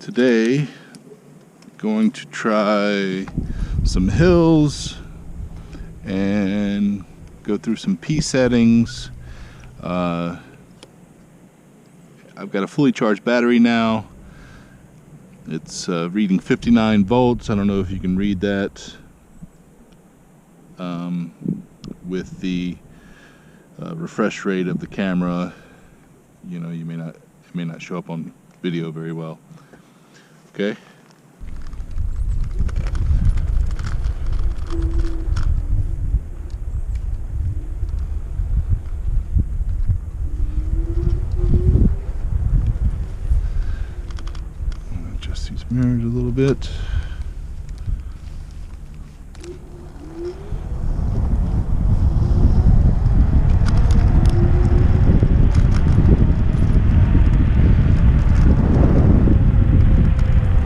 Today, going to try some hills and go through some P settings. I've got a fully charged battery now. It's reading 59 volts. I don't know if you can read that with the refresh rate of the camera. You know, it may not show up on video very well. Okay. Adjust these mirrors a little bit.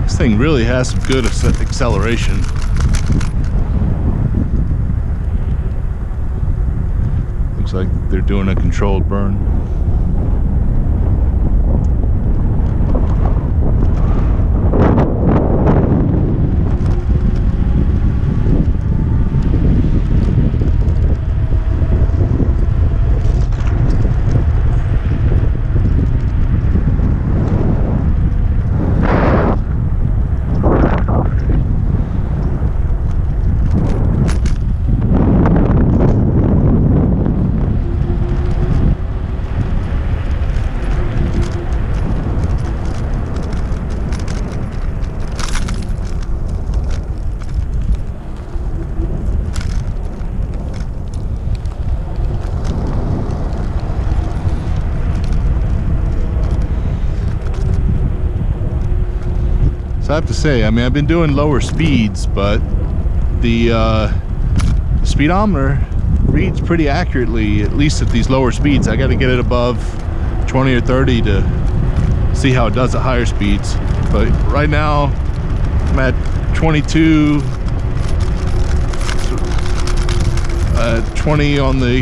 This thing really has some good acceleration. Looks like they're doing a controlled burn. So I have to say, I mean, I've been doing lower speeds, but the speedometer reads pretty accurately, at least at these lower speeds. I got to get it above 20 or 30 to see how it does at higher speeds. But right now, I'm at 22, 20 on the,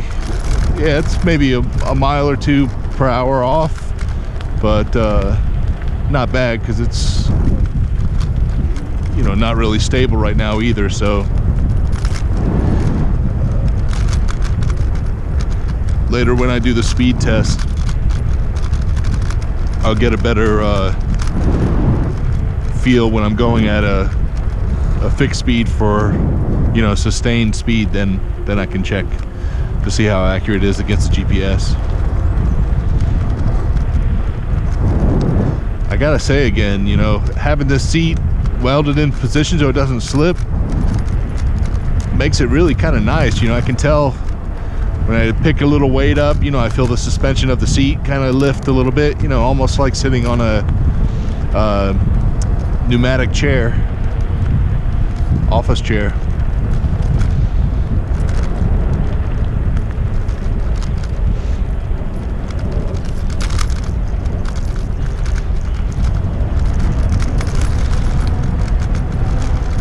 yeah, it's maybe a mile or two per hour off, but not bad, because it's, you know, not really stable right now either. So later when I do the speed test, I'll get a better feel when I'm going at a fixed speed for, you know, sustained speed. Then I can check to see how accurate it is against the GPS. I gotta say again, you know, having this seat welded in position so it doesn't slip makes it really kind of nice. You know, I can tell when I pick a little weight up, you know, I feel the suspension of the seat kind of lift a little bit, you know, almost like sitting on a pneumatic chair, office chair.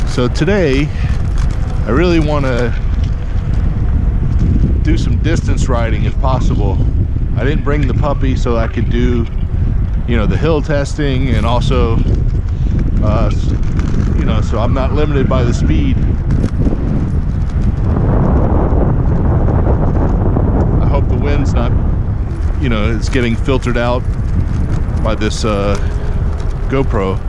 So today, I really want to do some distance riding if possible. I didn't bring the puppy so I could do, you know, the hill testing, and also, you know, so I'm not limited by the speed. I hope the wind's not, you know, it's getting filtered out by this GoPro.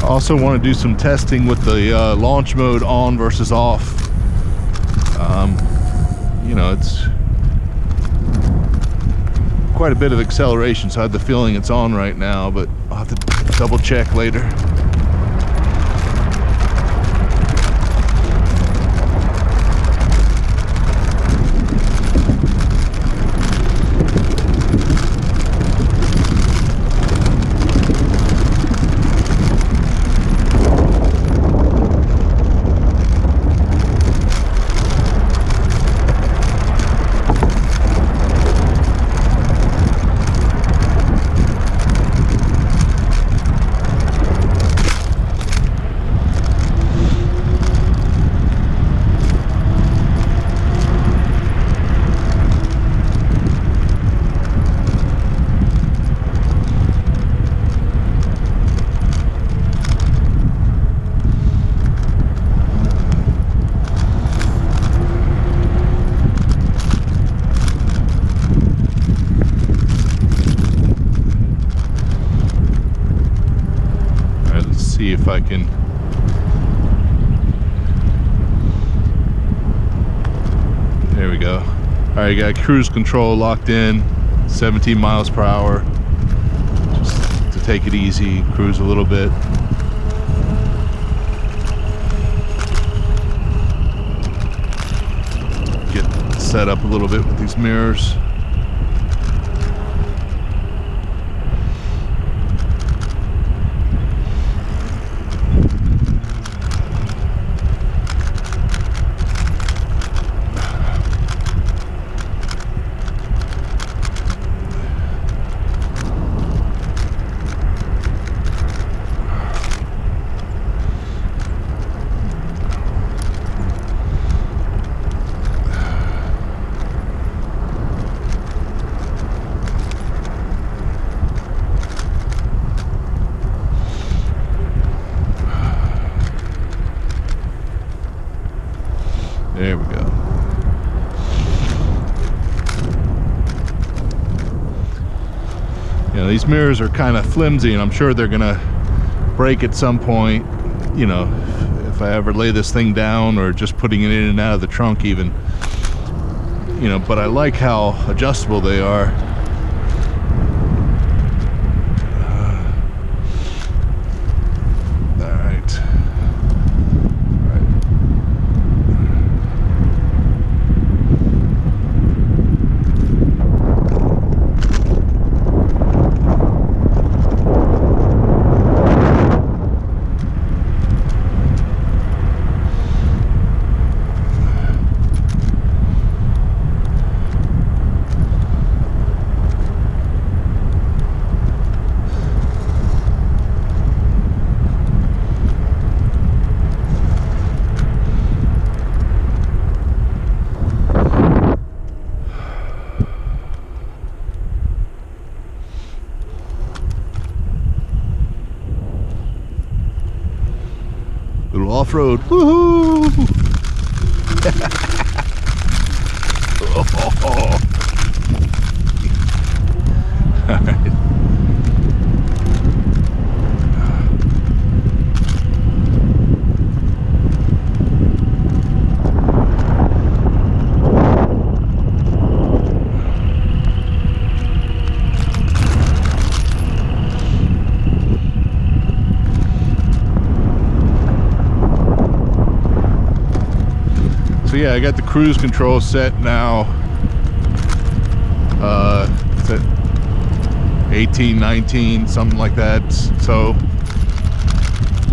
Also want to do some testing with the launch mode on versus off. You know, it's quite a bit of acceleration, so I have the feeling it's on right now, but I'll have to double check later. if I can. There we go. All right, got cruise control locked in, 17 miles per hour. Just to take it easy, cruise a little bit. Get set up a little bit with these mirrors. There we go. You know, these mirrors are kind of flimsy, and I'm sure they're gonna break at some point. You know, if I ever lay this thing down, or just putting it in and out of the trunk even. You know, but I like how adjustable they are. Little off-road, woohoo! Oh. All right. So yeah, I got the cruise control set now. It's at 18, 19, something like that. So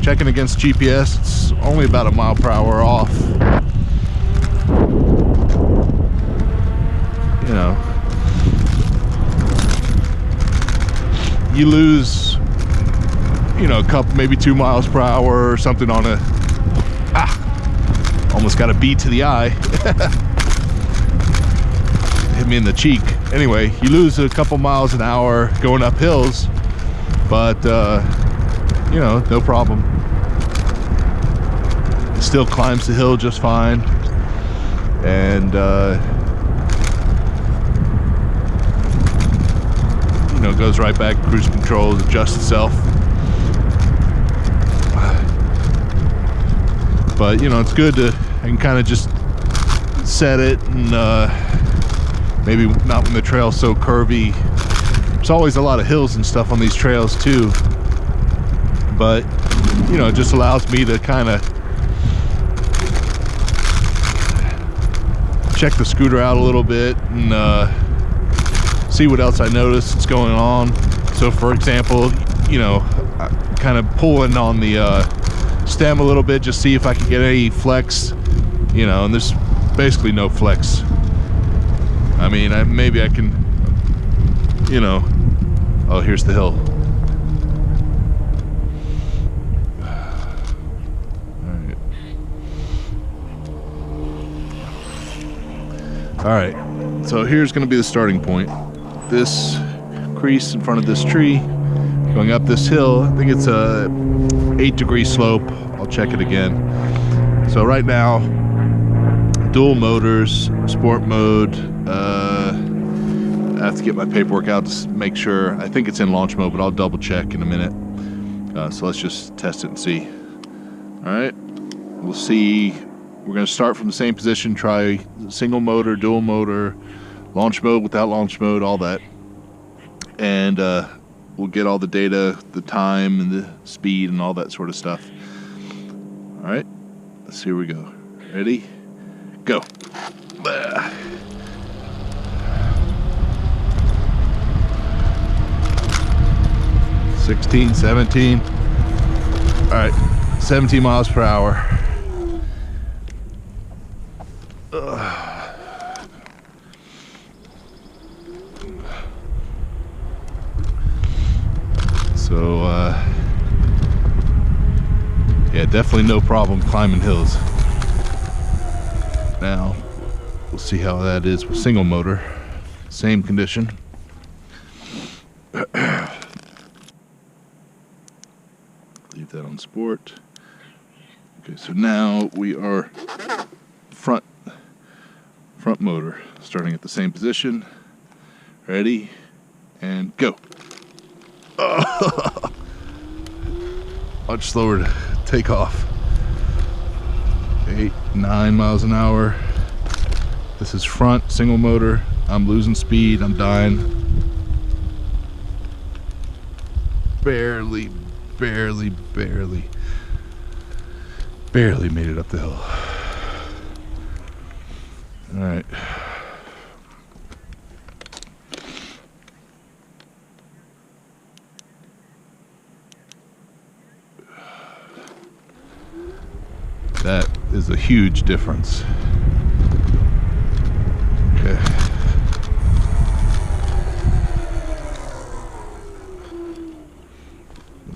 checking against GPS, it's only about a mile per hour off. You know, you lose, you know, a couple, maybe 2 miles per hour or something on a, almost got a B to the eye. Hit me in the cheek. Anyway, you lose a couple miles an hour going up hills, but you know, no problem. It still climbs the hill just fine, and you know, goes right back. Cruise control adjusts itself. But you know, it's good to, I can kind of just set it, and maybe not when the trail's so curvy. There's always a lot of hills and stuff on these trails too, but you know, it just allows me to kind of check the scooter out a little bit and see what else I notice is going on. So for example, you know, kind of pulling on the stem a little bit, just see if I can get any flex, you know, and there's basically no flex. I mean, maybe I can, you know, oh, here's the hill. All right, so here's gonna be the starting point. This crease in front of this tree, going up this hill. I think it's a 8-degree slope. I'll check it again. So right now, dual motors, sport mode. I have to get my paperwork out to make sure. I think it's in launch mode, but I'll double check in a minute. So let's just test it and see. All right, we'll see. We're going to start from the same position, try single motor, dual motor, launch mode, without launch mode, all that. And we'll get all the data, the time and the speed and all that sort of stuff. All right, let's see, here we go. Ready? Go. 16, 17. All right, 17 miles per hour. So, yeah, definitely no problem climbing hills. Now, we'll see how that is with single motor. Same condition. Leave that on sport. Okay, so now we are front motor, starting at the same position. Ready, and go. Oh, much slower to take off. 8, 9 miles an hour. This is front, single motor. I'm losing speed, I'm dying. Barely made it up the hill. All right. That is a huge difference. Okay.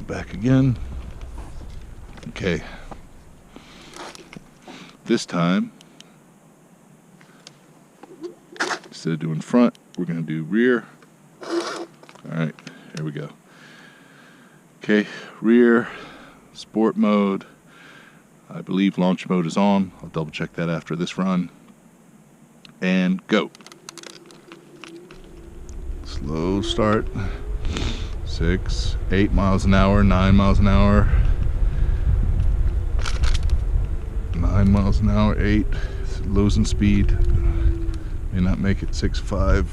Back again. Okay. This time, instead of doing front, we're going to do rear. All right, here we go. Okay, rear, sport mode. I believe launch mode is on. I'll double check that after this run. And go. Slow start. 6, 8 miles an hour, 9 miles an hour. 9 miles an hour, 8. Losing speed. May not make it 6.5.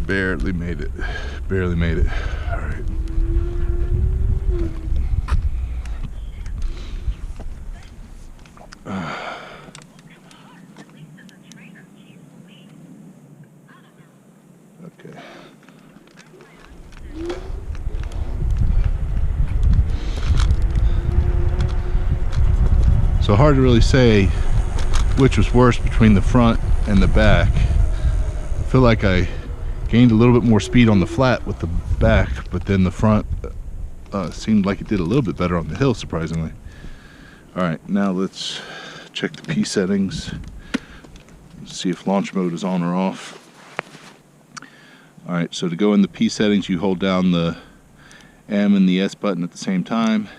Barely made it. Barely made it. All right. Okay. So hard to really say which was worse between the front and the back. I feel like I gained a little bit more speed on the flat with the back, but then the front seemed like it did a little bit better on the hill, surprisingly. All right, now let's check the P settings, see if launch mode is on or off. All right, so to go in the P settings, you hold down the M and the S button at the same time.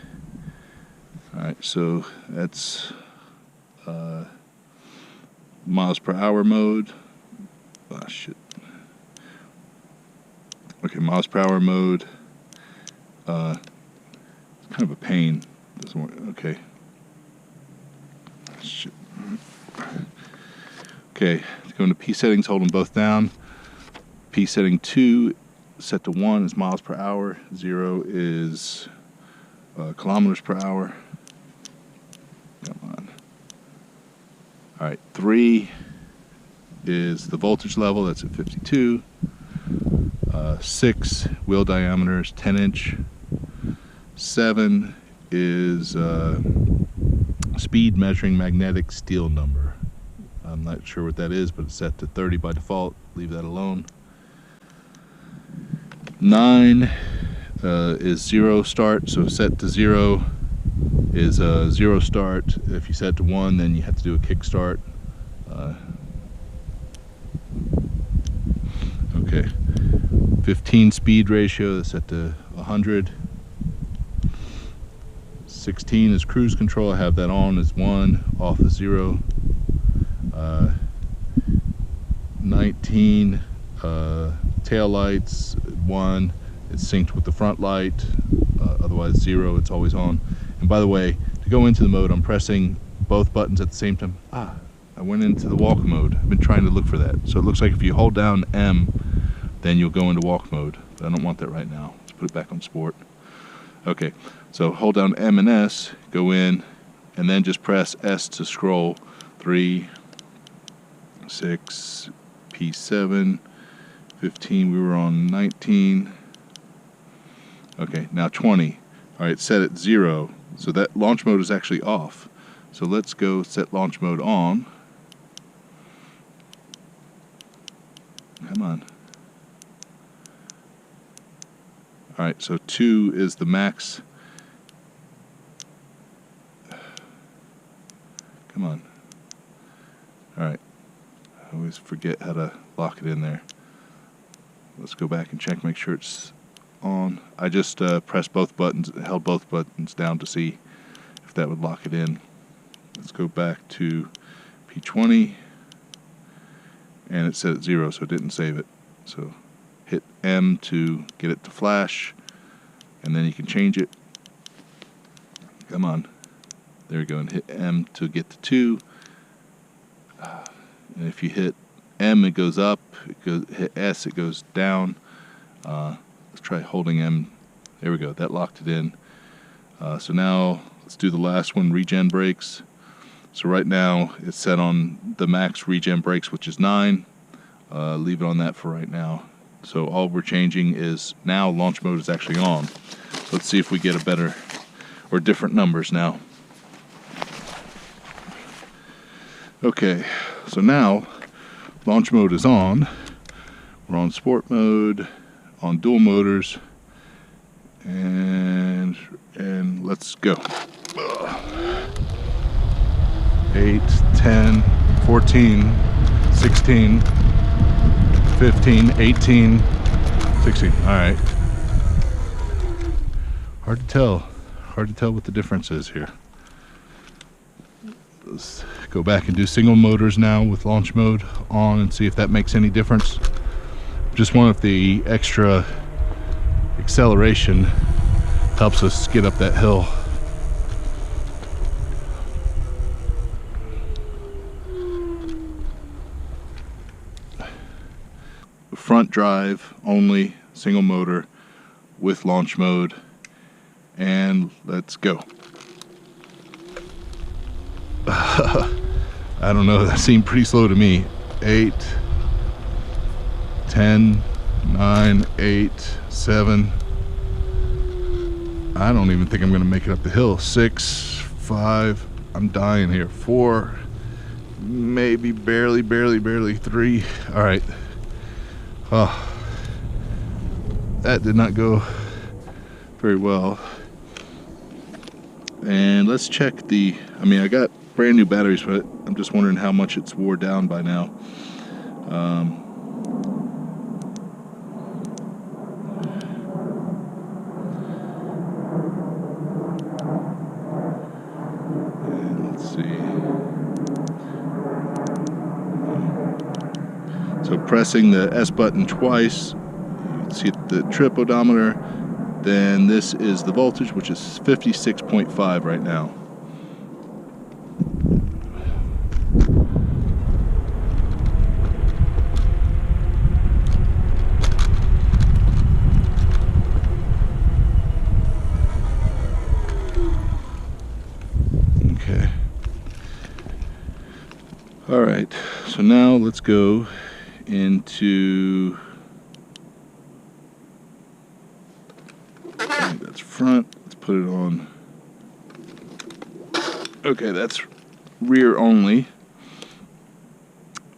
All right, so that's miles per hour mode. Ah, shit. Okay, miles per hour mode. It's kind of a pain. Doesn't work. Okay. Shit. Okay, go into P settings, hold them both down. P setting 2 set to 1 is miles per hour. 0 is kilometers per hour. Come on. All right, 3 is the voltage level. That's at 52. 6 wheel diameter is 10-inch. 7 is speed measuring magnetic steel number. I'm not sure what that is, but it's set to 30 by default. Leave that alone. 9 is 0 start, so set to 0 is 0 start. If you set to 1, then you have to do a kick start. Okay. 15 speed ratio, that's set to 100. 16 is cruise control, I have that on as 1, off is 0. 19 tail lights 1, it's synced with the front light. Otherwise 0, it's always on. And by the way, to go into the mode, I'm pressing both buttons at the same time. I went into the walk mode. I've been trying to look for that. So it looks like if you hold down M, then you'll go into walk mode. But I don't want that right now. Let's put it back on sport. Okay, so hold down M and S, go in, and then just press S to scroll. 3, 6, P7, 15, we were on 19. Okay, now 20. All right, set it 0. So that launch mode is actually off. So let's go set launch mode on. Come on. All right, so 2 is the max. Come on. All right. I always forget how to lock it in there. Let's go back and check, make sure it's on. I just pressed both buttons, held both buttons down to see if that would lock it in. Let's go back to P20, and it said 0, so it didn't save it. So hit M to get it to flash, and then you can change it. Come on. There we go, and hit M to get to 2. And if you hit M, it goes up. Hit S, it goes down. Let's try holding M. There we go, that locked it in. So now let's do the last one, regen brakes. So right now it's set on the max regen brakes, which is 9. Leave it on that for right now. So all we're changing is now launch mode is actually on. Let's see if we get a better or different numbers now. Okay, so now launch mode is on. We're on sport mode, on dual motors, and let's go. 8, 10, 14, 16, 15, 18, 16. All right. Hard to tell what the difference is here. Let's go back and do single motors now with launch mode on and see if that makes any difference. Just wonder if the extra acceleration helps us get up that hill. Front drive only, single motor with launch mode, and let's go. I don't know, that seemed pretty slow to me. 8, 10, 9, 8, 7. I don't even think I'm gonna make it up the hill. 6, 5, I'm dying here. 4, maybe barely 3. All right. Oh, that did not go very well. And let's check the, I got brand new batteries, but I'm just wondering how much it's wore down by now. And let's see. So pressing the S button twice, you can see the trip odometer. Then this is the voltage, which is 56.5 right now. Okay. All right, so now let's go into, I think that's front, let's put it on. Okay, that's rear only.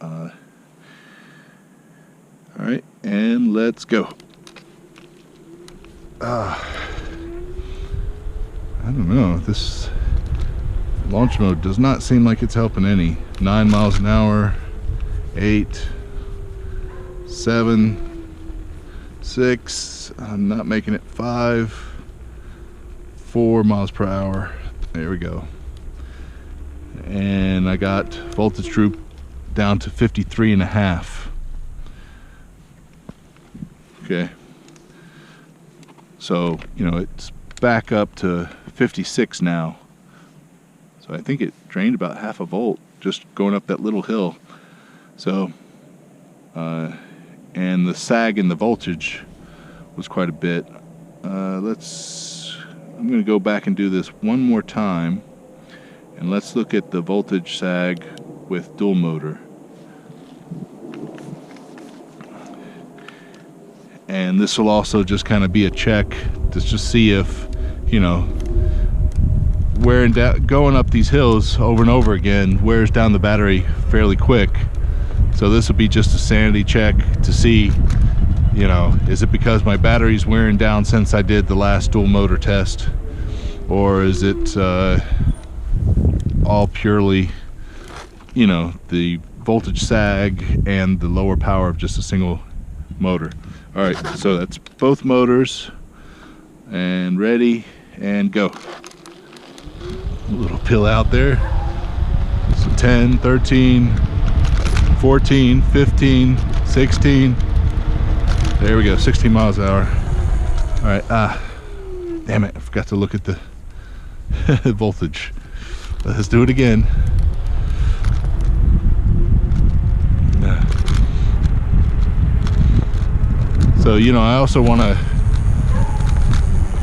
All right, and let's go. I don't know, this launch mode does not seem like it's helping any. 9 miles an hour, 8, 7, 6, I'm not making it. 5, 4 miles per hour. There we go. And I got voltage droop down to 53.5. Okay. So, you know, it's back up to 56 now. So I think it drained about half a volt just going up that little hill. So, and the sag in the voltage was quite a bit. I'm going to go back and do this one more time, and let's look at the voltage sag with dual motor. And this will also just kind of be a check to just see if, you know, wearing down, going up these hills over and over again wears down the battery fairly quick. So this will be just a sanity check to see, you know, is it because my battery's wearing down since I did the last dual motor test, or is it all purely, you know, the voltage sag and the lower power of just a single motor. All right, so that's both motors, and ready and go. A little pill out there. So 10, 13, 14, 15, 16. There we go, 16 miles an hour. All right, damn it, I forgot to look at the voltage. Let's do it again. So, you know, I also want to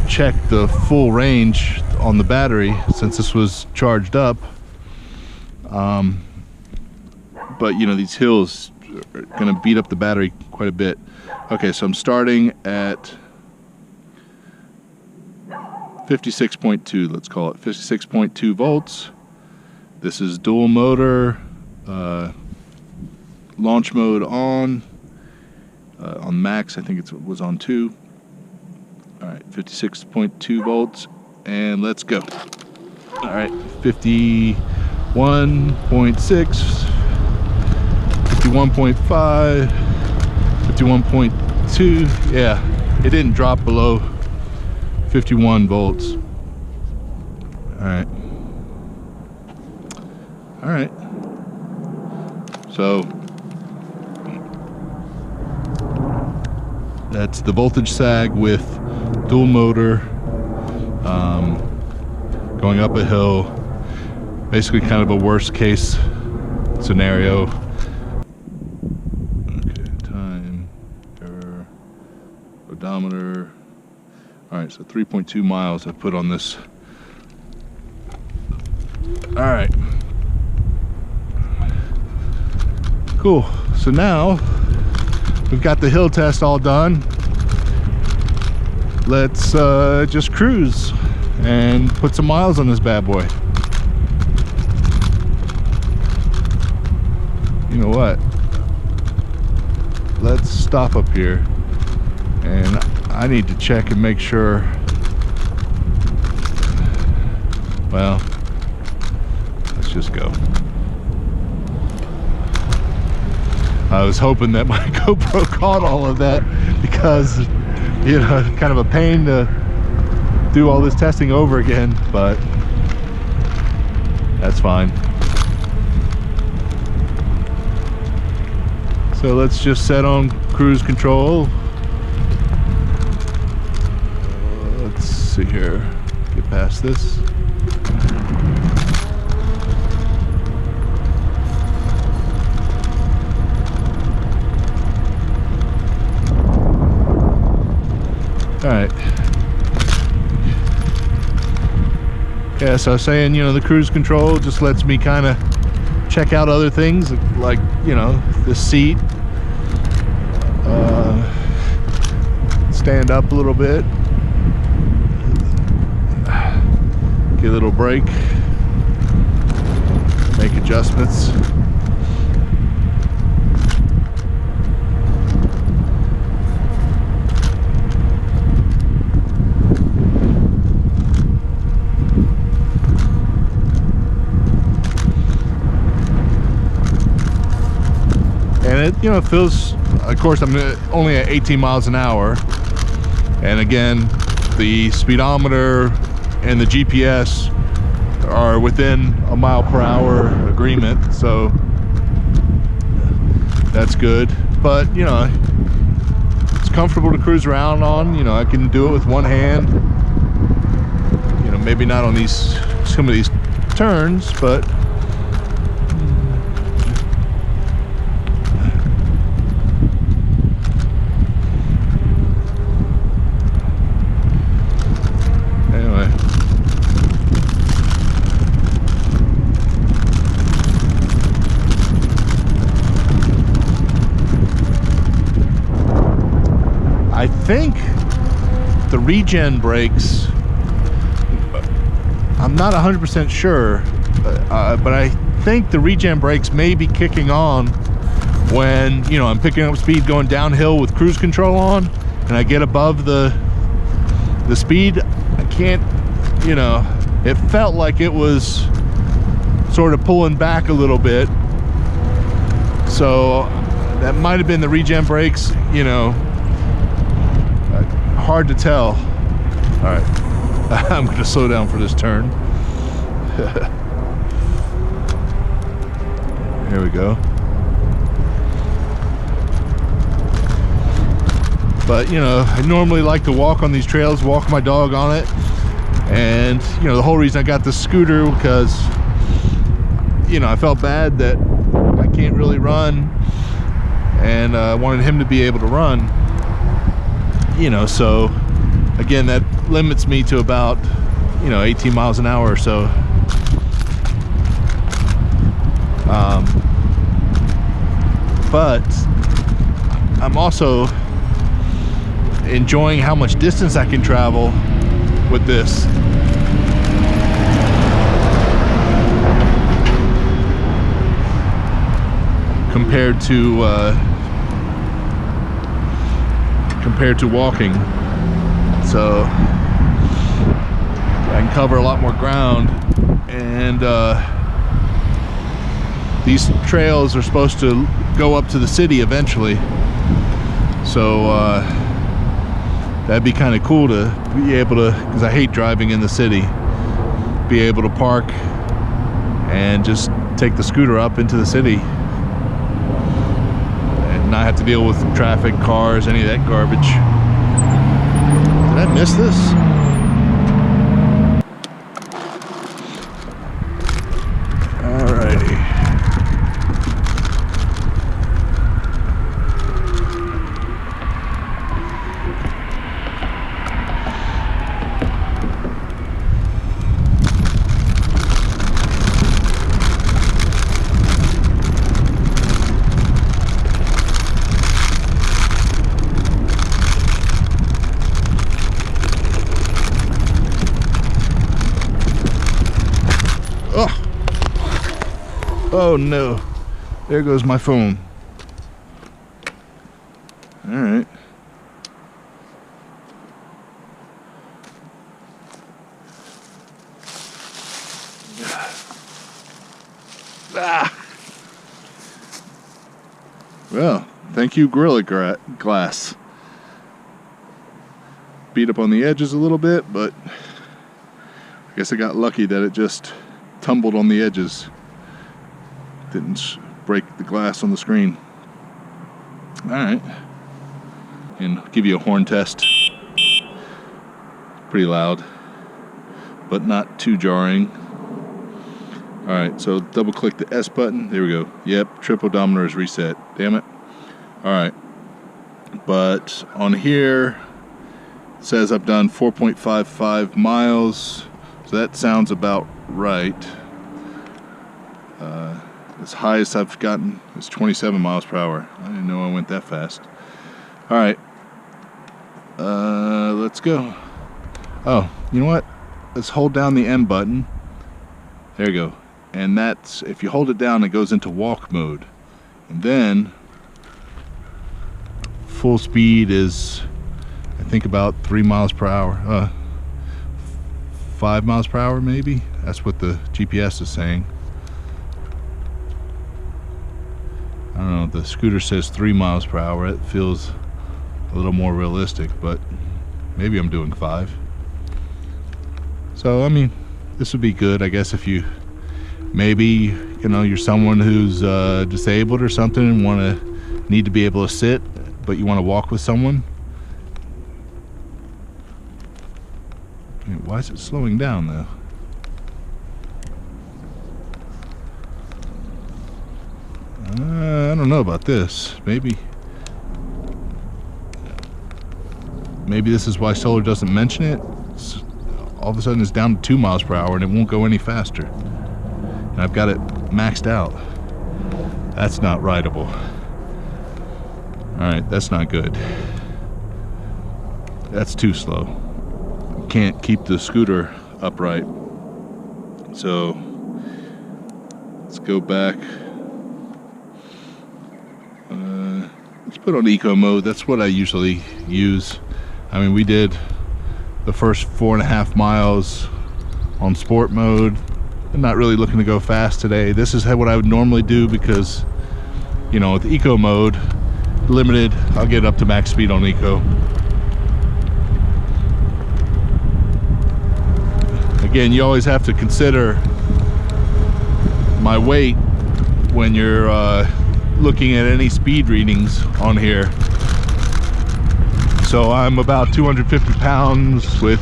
check the full range on the battery since this was charged up. But, you know, these hills are going to beat up the battery quite a bit. Okay, so I'm starting at 56.2, let's call it 56.2 volts. This is dual motor, launch mode on max, I think it was on 2. All right, 56.2 volts, and let's go. All right, 51.6, 51.5, 51.2. Yeah, it didn't drop below 51 volts. All right. All right. So that's the voltage sag with dual motor, going up a hill, basically kind of a worst case scenario. Okay, time, error, odometer. All right, so 3.2 miles I put on this. All right, cool. So now we've got the hill test all done. Let's just cruise and put some miles on this bad boy. You know what? Let's stop up here, and I need to check and make sure. Well, let's just go. I was hoping that my GoPro caught all of that, because, you know, kind of a pain to do all this testing over again, but that's fine. So let's just set on cruise control. Let's see here, get past this. All right. Yeah, so I was saying, you know, the cruise control just lets me kind of check out other things, like, you know, the seat, stand up a little bit, get a little break, make adjustments. And it, you know, feels, of course, I'm only at 18 miles an hour. And again, the speedometer and the GPS are within a mile per hour agreement. So that's good. But, you know, it's comfortable to cruise around on. You know, I can do it with one hand. You know, maybe not on some of these turns, but anyway. I think the regen brakes, I'm not 100% sure, but I think the regen brakes may be kicking on when, you know, I'm picking up speed going downhill with cruise control on, and I get above the speed. I can't, you know, it felt like it was sort of pulling back a little bit, so that might have been the regen brakes, you know. Hard to tell. All right, I'm going to slow down for this turn. Here we go. But you know, I normally like to walk on these trails, walk my dog on it, and you know, the whole reason I got this scooter because, you know, I felt bad that I can't really run, and I wanted him to be able to run. You know, so again, that limits me to about, you know, 18 miles an hour or so. But I'm also enjoying how much distance I can travel with this. Compared to walking. So I can cover a lot more ground, and these trails are supposed to go up to the city eventually, so that'd be kind of cool to be able to, because I hate driving in the city, be able to park and just take the scooter up into the city and not have to deal with traffic, cars, any of that garbage. Did I miss this? Alrighty. Oh no, there goes my phone. All right. Ah. Well, thank you, Gorilla Glass. Beat up on the edges a little bit, but I guess I got lucky that it just tumbled on the edges. Didn't break the glass on the screen. All right, and give you a horn test. Pretty loud, but not too jarring. All right, so double click the S button. There we go. Yep, trip odometer is reset. Damn it. All right, but on here it says I've done 4.55 miles, so that sounds about right. As high as I've gotten is 27 miles per hour. I didn't know I went that fast. All right, let's go. Oh, you know what? Let's hold down the M button. There you go. And that's, if you hold it down, it goes into walk mode. And then full speed is, I think, about 3 miles per hour. 5 miles per hour maybe. That's what the GPS is saying. I don't know, the scooter says 3 miles per hour. It feels a little more realistic, but maybe I'm doing 5. So, I mean, this would be good, I guess, if you, maybe, you know, you're someone who's disabled or something and need to be able to sit, but you want to walk with someone. Why is it slowing down though? I don't know about this. Maybe this is why solar doesn't mention it. All of a sudden it's down to 2 miles per hour and it won't go any faster. And I've got it maxed out. That's not rideable. Alright, that's not good. That's too slow. Can't keep the scooter upright. So let's go back. Let's put on eco mode. That's what I usually use. I mean, we did the first 4.5 miles on sport mode. I'm not really looking to go fast today. This is what I would normally do because, you know, with eco mode limited, I'll get up to max speed on eco. Again, you always have to consider my weight when you're looking at any speed readings on here. So I'm about 250 pounds with,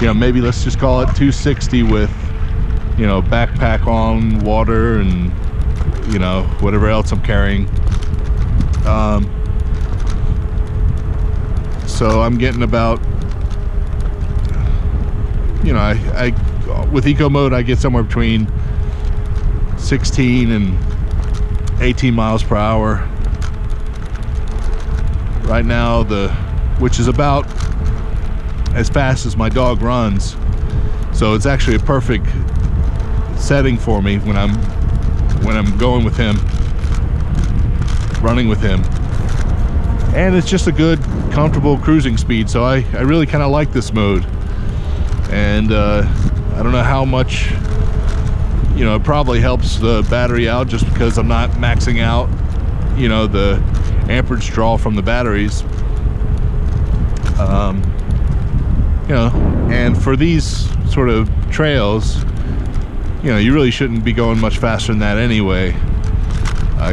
you know, maybe let's just call it 260 with, you know, backpack on, water, and, you know, whatever else I'm carrying. So I'm getting about, you know, I with eco mode I get somewhere between 16 and 18 miles per hour right now, which is about as fast as my dog runs. So it's actually a perfect setting for me when I'm going with him, running with him. And it's just a good, comfortable cruising speed. So I really kind of like this mode. And I don't know how much, you know, it probably helps the battery out just because I'm not maxing out, you know, the amperage draw from the batteries. You know, and for these sort of trails, you know, you really shouldn't be going much faster than that anyway,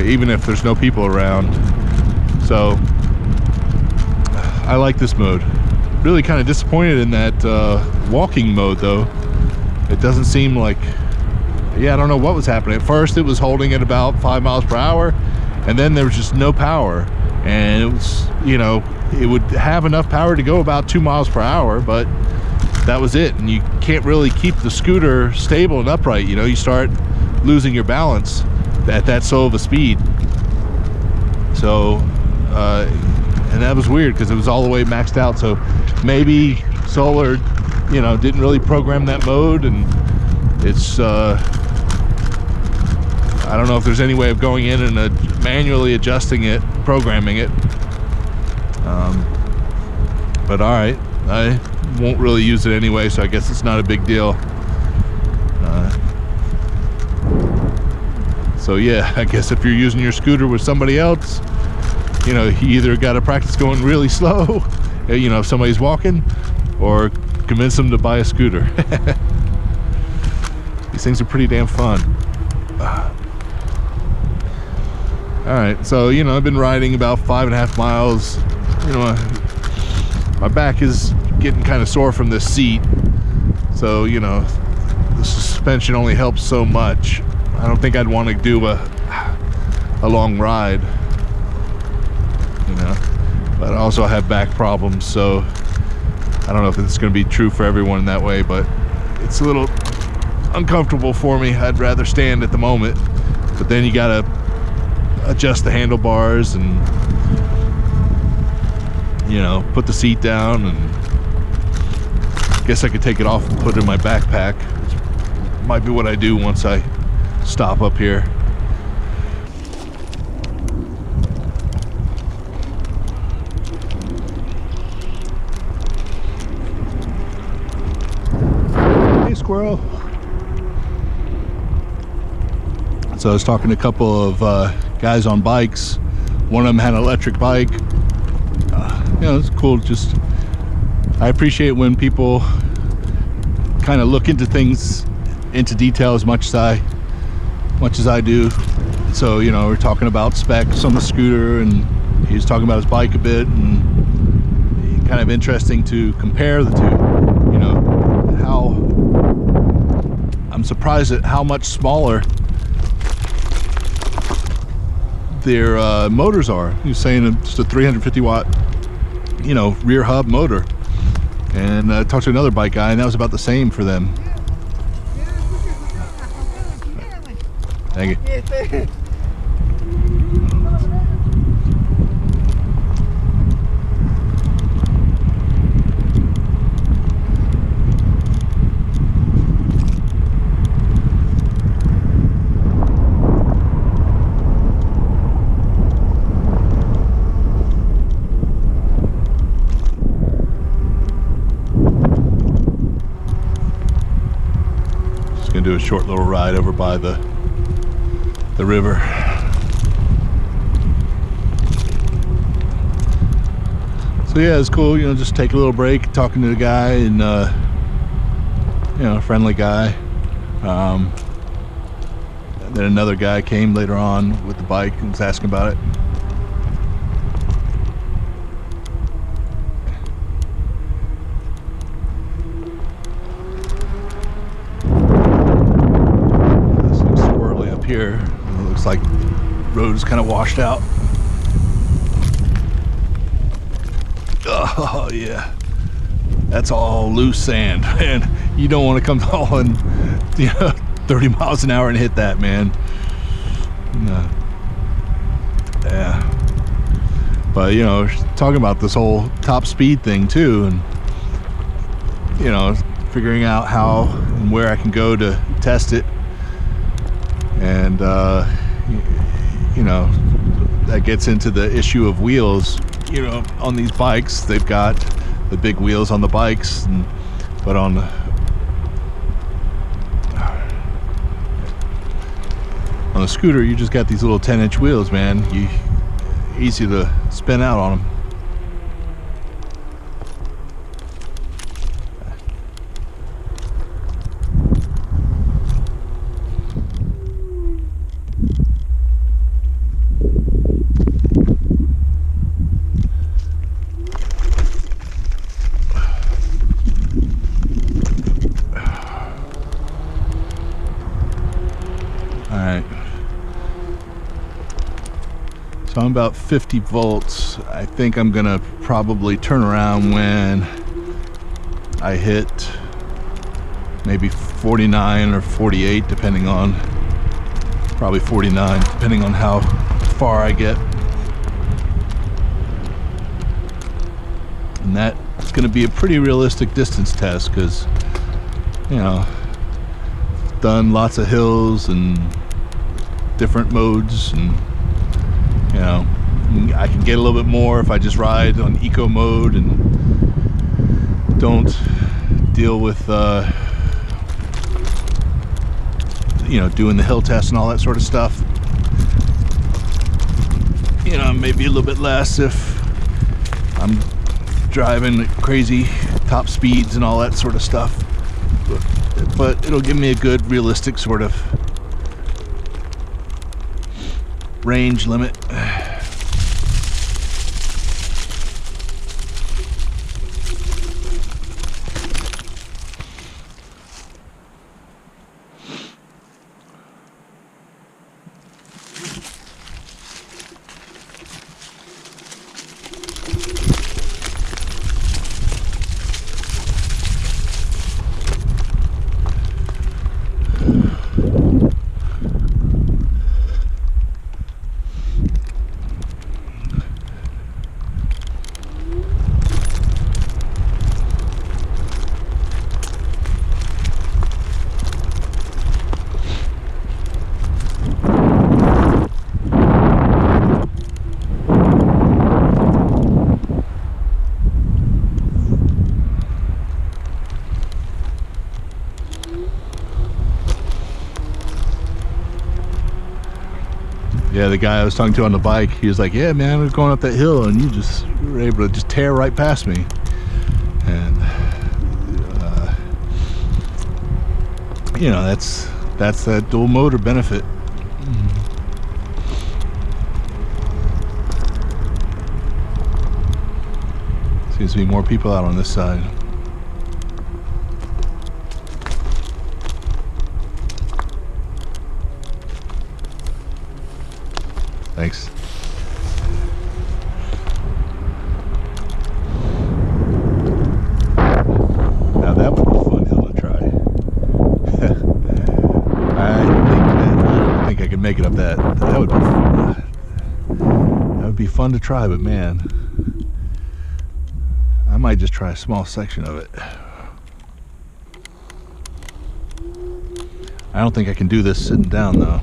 even if there's no people around. So I like this mode. Really kind of disappointed in that walking mode though. It doesn't seem like, yeah, I don't know what was happening. At first it was holding at about 5 miles per hour, and then there was just no power. And it was, you know, it would have enough power to go about 2 miles per hour, but that was it. And you can't really keep the scooter stable and upright. You know, you start losing your balance at that slow of a speed. So, and that was weird because it was all the way maxed out. So maybe solar, you know, didn't really program that mode, and it's I don't know if there's any way of going in and manually adjusting it, programming it. But all right, I won't really use it anyway, so I guess it's not a big deal. So yeah, I guess if you're using your scooter with somebody else, you know, you either got to practice going really slow, you know, if somebody's walking, or convince them to buy a scooter. These things are pretty damn fun. All right, so, you know, I've been riding about 5.5 miles. You know, my back is getting kind of sore from this seat. So, you know, the suspension only helps so much. I don't think I'd want to do a long ride, you know, but I also have back problems, so I don't know if it's going to be true for everyone in that way, but it's a little uncomfortable for me. I'd rather stand at the moment, but then you gotta adjust the handlebars and, you know, put the seat down, and I guess I could take it off and put it in my backpack. Which might be what I do once I stop up here. Hey, squirrel. So I was talking to a couple of guys on bikes. One of them had an electric bike. You know, it's cool. Just, I appreciate when people kind of look into things, into detail as much as I do. So, you know, we're talking about specs on the scooter, and he was talking about his bike a bit, and kind of interesting to compare the two. You know, I'm surprised at how much smaller their motors are. He was saying just a 350 watt, you know, rear hub motor. And I talked to another bike guy, and that was about the same for them. Thank you. Gonna do a short little ride over by the river. So yeah, it's cool, you know, just take a little break, talking to the guy, and you know, friendly guy. And then another guy came later on with the bike and was asking about it. Here, it looks like the road is kind of washed out. Oh yeah, that's all loose sand, man. You don't want to come hauling, you know, 30 miles an hour and hit that, man. No. Yeah, but you know, talking about this whole top speed thing too, and you know, figuring out how and where I can go to test it. And you know, that gets into the issue of wheels. You know, on these bikes, they've got the big wheels on the bikes, but on the scooter, you just got these little 10-inch wheels, man. Easy to spin out on them. Alright, so I'm about 50 volts. I think I'm gonna probably turn around when I hit maybe 49 or 48, depending on, probably 49, depending on how far I get. And that's gonna be a pretty realistic distance test, because, you know, I've done lots of hills and different modes, and you know, I can get a little bit more if I just ride on eco mode and don't deal with you know, doing the hill test and all that sort of stuff. You know, maybe a little bit less if I'm driving at crazy top speeds and all that sort of stuff, but it'll give me a good realistic sort of range limit. Yeah, the guy I was talking to on the bike, he was like, yeah, man, I was going up that hill and you just were able to just tear right past me. And, you know, that's that dual motor benefit. Seems to be more people out on this side. Thanks. Now that would be a fun hill to try. I don't think I could make it up that. That would be fun to try, but man, I might just try a small section of it. I don't think I can do this sitting down though.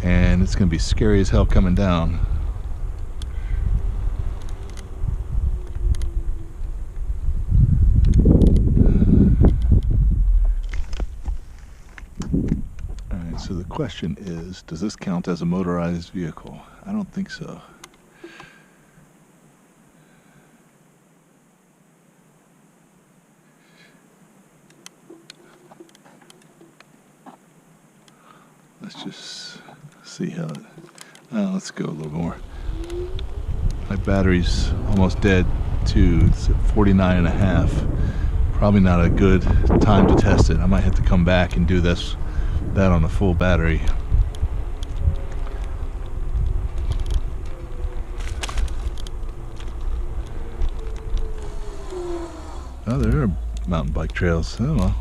And it's gonna be scary as hell coming down. Alright, so the question is, does this count as a motorized vehicle? I don't think so. Let's just see how it, let's go a little more. My battery's almost dead too. It's at 49.5. Probably not a good time to test it. I might have to come back and do that on a full battery. Oh, there are mountain bike trails. Oh well.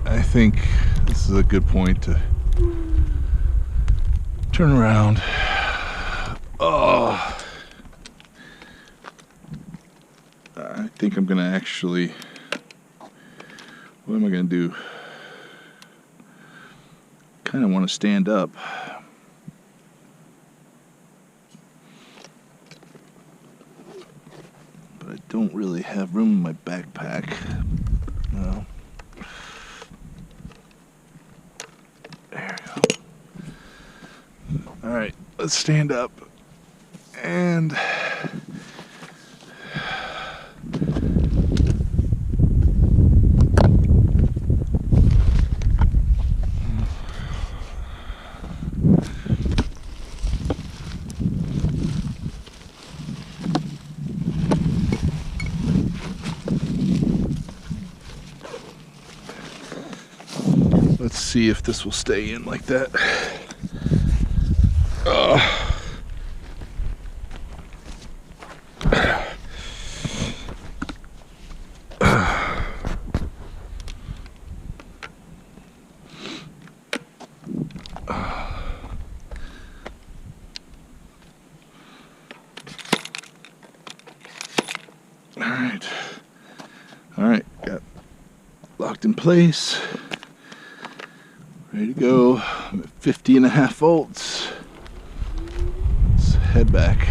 I think this is a good point to turn around. Oh, I think I'm gonna actually, what am I gonna do? Kind of want to stand up. But I don't really have room in my backpack. No. All right, let's stand up and let's see if this will stay in like that. All right, got locked in place. Ready to go. I'm at 50.5 volts. Let's head back.